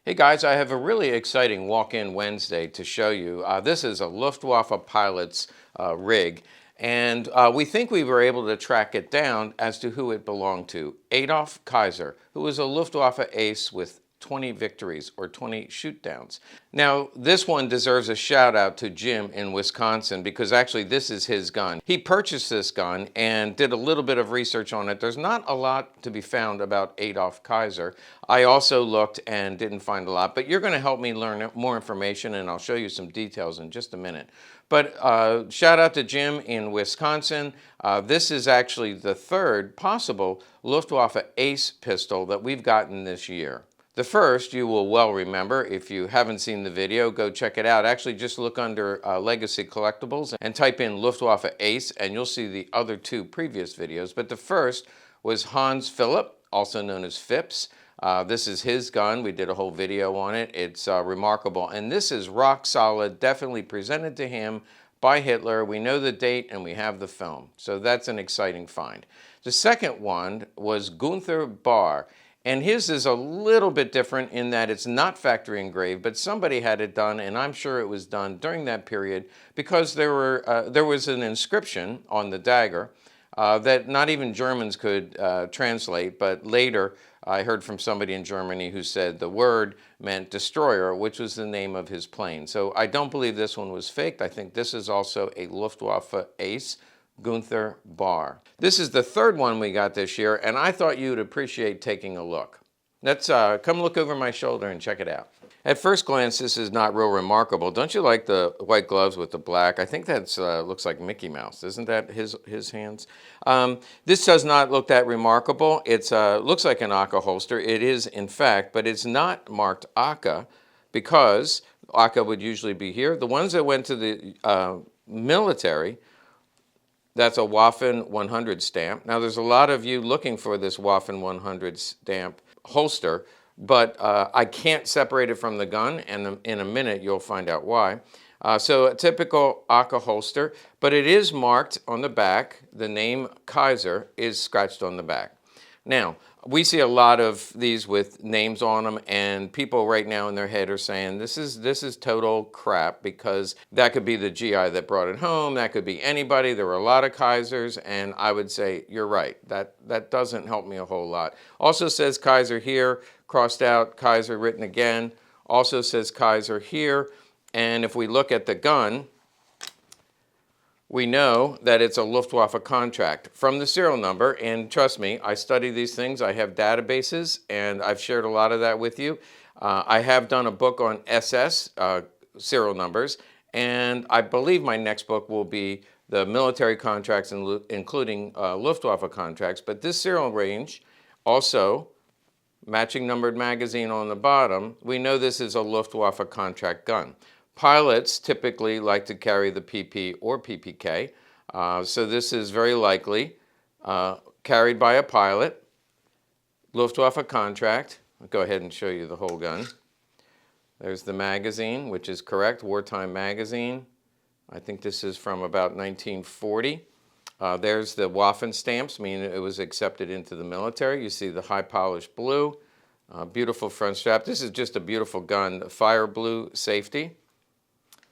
Hey guys, I have a really exciting walk-in Wednesday to show you. This is a Luftwaffe pilot's rig, and we think we were able to track it down as to who it belonged to. Adolf Kaiser, who was a Luftwaffe Ace with 20 victories or 20 shoot-downs. Now, this one deserves a shout out to Jim in Wisconsin because actually this is his gun. He purchased this gun and did a little bit of research on it. There's not a lot to be found about Adolf Kaiser. I also looked and didn't find a lot, but you're going to help me learn more information and I'll show you some details in just a minute. But shout out to Jim in Wisconsin. This is actually the third possible Luftwaffe Ace pistol that we've gotten this year. The first you will well remember. If you haven't seen the video, go check it out. Actually, just look under Legacy Collectibles and type in Luftwaffe Ace and you'll see the other two previous videos. But the first was Hans Philipp, also known as Phipps. This is his gun. We did a whole video on it. It's remarkable. And this is rock solid, definitely presented to him by Hitler. We know the date and we have the film. So that's an exciting find. The second one was Gunther Bahr. And his is a little bit different in that it's not factory engraved, but somebody had it done, and I'm sure it was done during that period because there was an inscription on the dagger that not even Germans could translate, but later I heard from somebody in Germany who said the word meant destroyer, which was the name of his plane. So I don't believe this one was faked. I think this is also a Luftwaffe Ace. Gunther Bahr. This is the third one we got this year, and I thought you would appreciate taking a look. Let's come look over my shoulder and check it out. At first glance, this is not real remarkable. Don't you like the white gloves with the black? I think that looks like Mickey Mouse. Isn't that his hands? This does not look that remarkable. It looks like an AK holster. It is, in fact, but it's not marked AK because AK would usually be here. The ones that went to the military, that's a Waffen 100 stamp. Now, there's a lot of you looking for this Waffen 100 stamp holster, but I can't separate it from the gun, and in a minute you'll find out why. So a typical AK holster, but it is marked on the back. The name Kaiser is scratched on the back. Now, we see a lot of these with names on them, and people right now in their head are saying this is total crap because that could be the GI that brought it home, that could be anybody. There were a lot of Kaisers, and I would say you're right. That doesn't help me a whole lot. Also says Kaiser here, crossed out, Kaiser written again. Also says Kaiser here, and if we look at the gun, we know that it's a Luftwaffe contract from the serial number, and trust me, I study these things. I have databases, and I've shared a lot of that with you. I have done a book on SS serial numbers, and I believe my next book will be the military contracts, including Luftwaffe contracts. But this serial range, also matching numbered magazine on the bottom, we know this is a Luftwaffe contract gun. Pilots typically like to carry the PP or PPK, so this is very likely carried by a pilot. Luftwaffe contract. I'll go ahead and show you the whole gun. There's the magazine, which is correct, wartime magazine. I think this is from about 1940. There's the Waffen stamps, meaning it was accepted into the military. You see the high polished blue, beautiful front strap. This is just a beautiful gun, fire blue safety.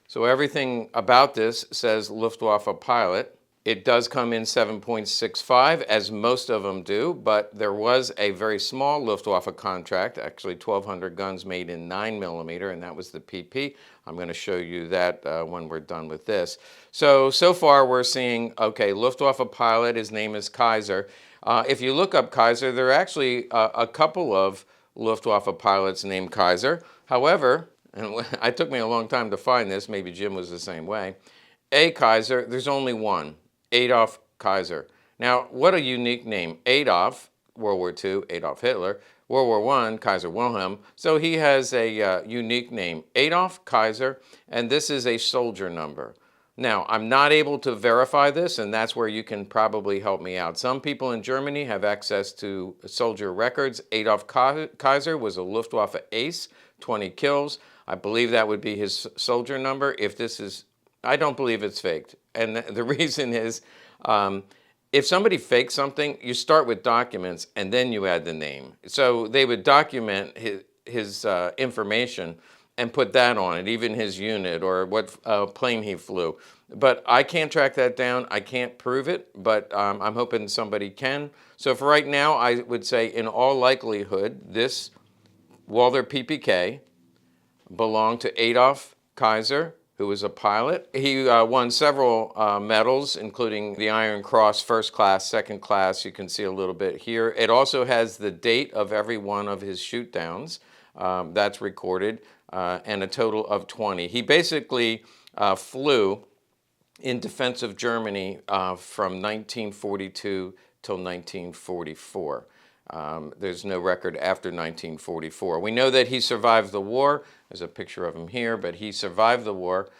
So everything about this says Luftwaffe pilot. It does come in 7.65, as most of them do, but there was a very small Luftwaffe contract, actually 1,200 guns made in 9mm, and that was the PP. I'm going to show you that when we're done with this. So far we're seeing, okay, Luftwaffe pilot, his name is Kaiser. If you look up Kaiser, there are actually a couple of Luftwaffe pilots named Kaiser. However, and it took me a long time to find this, maybe Jim was the same way. A Kaiser, there's only one, Adolf Kaiser. Now, what a unique name. Adolf, World War II, Adolf Hitler. World War I, Kaiser Wilhelm. So he has a unique name, Adolf Kaiser, and this is a soldier number. Now, I'm not able to verify this, and that's where you can probably help me out. Some people in Germany have access to soldier records. Adolf Kaiser was a Luftwaffe Ace, 20 kills. I believe that would be his soldier number. If this is, I don't believe it's faked. And the reason is, if somebody fakes something, you start with documents and then you add the name. So they would document his information and put that on it, even his unit or what plane he flew. But I can't track that down. I can't prove it, but I'm hoping somebody can. So for right now, I would say in all likelihood, this Walther PPK belonged to Adolf Kaiser, who was a pilot. He won several medals, including the Iron Cross, first class, second class. You can see a little bit here. It also has the date of every one of his shoot downs. That's recorded, and a total of 20. He basically flew in defense of Germany from 1942 till 1944. There's no record after 1944. We know that he survived the war. There's a picture of him here, but he survived the war.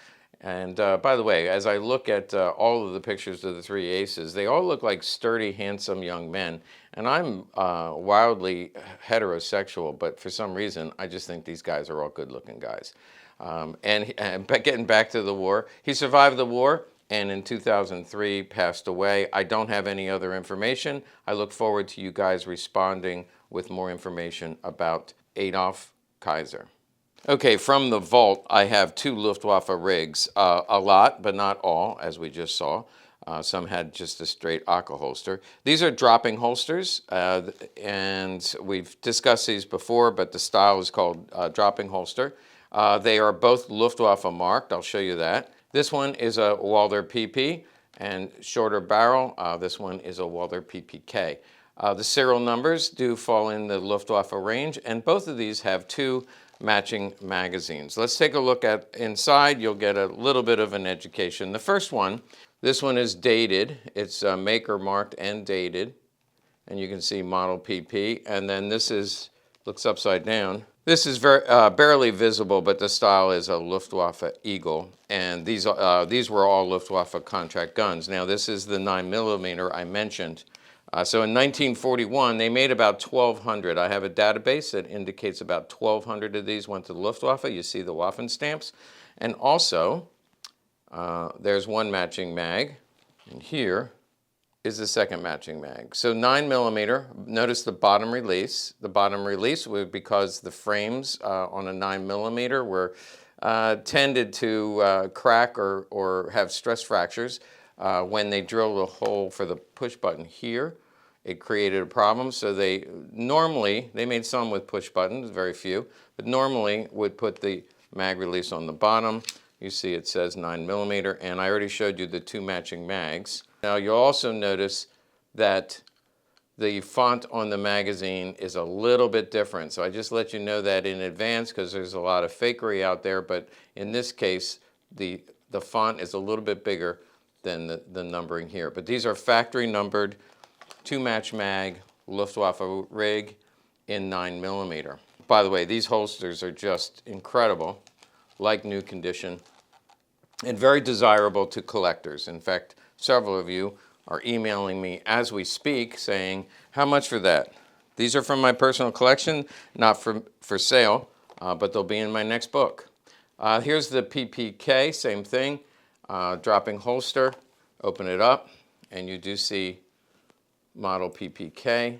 And by the way, as I look at all of the pictures of the three aces, they all look like sturdy, handsome young men. And I'm wildly heterosexual, but for some reason, I just think these guys are all good-looking guys. And getting back to the war, he survived the war and in 2003 passed away. I don't have any other information. I look forward to you guys responding with more information about Adolf Kaiser. Okay, from the vault, I have two Luftwaffe rigs, a lot, but not all, as we just saw. Some had just a straight Akka holster. These are dropping holsters, and we've discussed these before, but the style is called dropping holster. They are both Luftwaffe marked. I'll show you that. This one is a Walther PP and shorter barrel. This one is a Walther PPK. The serial numbers do fall in the Luftwaffe range, and both of these have two matching magazines. Let's take a look at inside. You'll get a little bit of an education. The first one, this one is dated. It's maker marked and dated, and you can see model PP. And then this is, looks upside down. This is very barely visible, but the style is a Luftwaffe Eagle, and these were all Luftwaffe contract guns. Now this is the 9mm I mentioned. So in 1941, they made about 1,200. I have a database that indicates about 1,200 of these went to the Luftwaffe. You see the Waffen stamps. And also, there's one matching mag, and here is the second matching mag. So 9mm, notice the bottom release. The bottom release was because the frames on a 9mm were tended to crack or have stress fractures. When they drilled a hole for the push button here, it created a problem. So they made some with push buttons, very few, but normally would put the mag release on the bottom. You see it says 9mm, and I already showed you the two matching mags. Now you'll also notice that the font on the magazine is a little bit different. So I just let you know that in advance because there's a lot of fakery out there, but in this case, the font is a little bit bigger than the numbering here. But these are factory numbered, two match mag, Luftwaffe rig in 9mm. By the way, these holsters are just incredible, like new condition, and very desirable to collectors. In fact, several of you are emailing me as we speak saying, how much for that? These are from my personal collection, not for sale, but they'll be in my next book. Here's the PPK, same thing, dropping holster, open it up, and you do see model PPK.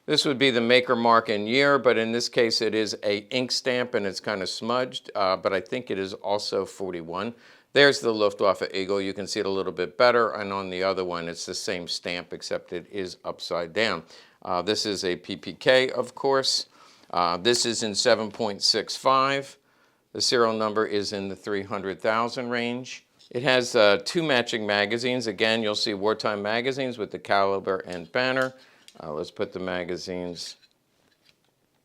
This would be the maker mark and year, but in this case it is a ink stamp and it's kind of smudged, but I think it is also 41. There's the Luftwaffe Eagle. You can see it a little bit better, and on the other one it's the same stamp except it is upside down. This is a PPK, of course. This is in 7.65. The serial number is in the 300,000 range. It has two matching magazines. Again, you'll see wartime magazines with the caliber and banner. Let's put the magazines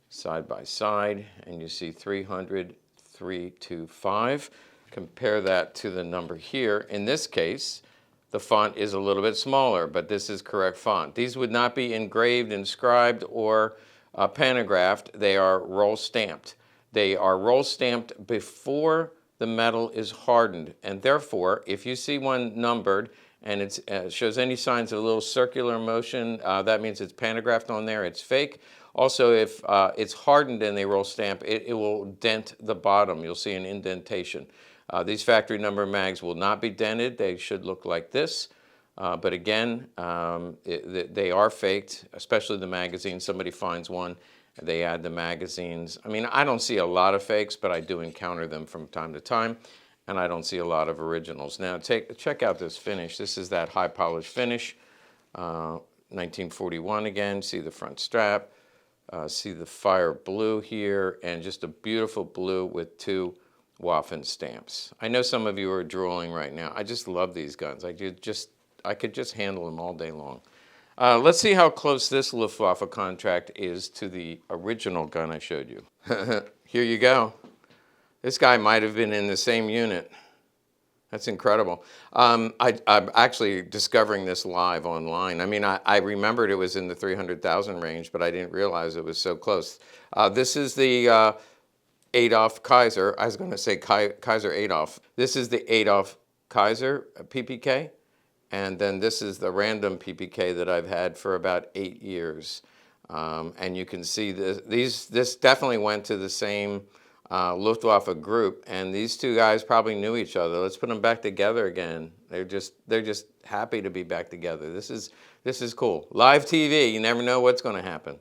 side by side, and you see 300, 325. Compare that to the number here. In this case, the font is a little bit smaller, but this is correct font. These would not be engraved, inscribed, or pantographed. They are roll stamped. They are roll stamped before the metal is hardened, and therefore, if you see one numbered and it shows any signs of a little circular motion, that means it's pantographed on there, it's fake. Also, if it's hardened and they roll stamp, it will dent the bottom. You'll see an indentation. These factory number mags will not be dented. They should look like this. But again, they are faked, especially the magazine. Somebody finds one They add the magazines. I mean, I don't see a lot of fakes, but I do encounter them from time to time, and I don't see a lot of originals. Now, check out this finish. This is that high polish finish, 1941 again. See the front strap. See the fire blue here, and just a beautiful blue with two Waffen stamps. I know some of you are drooling right now. I just love these guns. I could just handle them all day long. Let's see how close this Luftwaffe contract is to the original gun I showed you. Here you go. This guy might have been in the same unit. That's incredible. I'm actually discovering this live online. I mean, I remembered it was in the 300,000 range, but I didn't realize it was so close. This is the Adolf Kaiser. I was going to say Kaiser Adolf. This is the Adolf Kaiser PPK. And then this is the random PPK that I've had for about 8 years. And you can see this definitely went to the same Luftwaffe group, and these two guys probably knew each other. Let's put them back together again. They're just happy to be back together. This is cool. Live TV, you never know what's going to happen.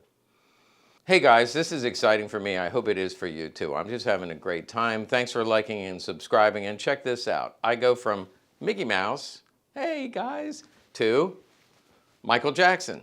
Hey guys, this is exciting for me. I hope it is for you too. I'm just having a great time. Thanks for liking and subscribing, and check this out. I go from Mickey Mouse, hey guys, to Michael Jackson.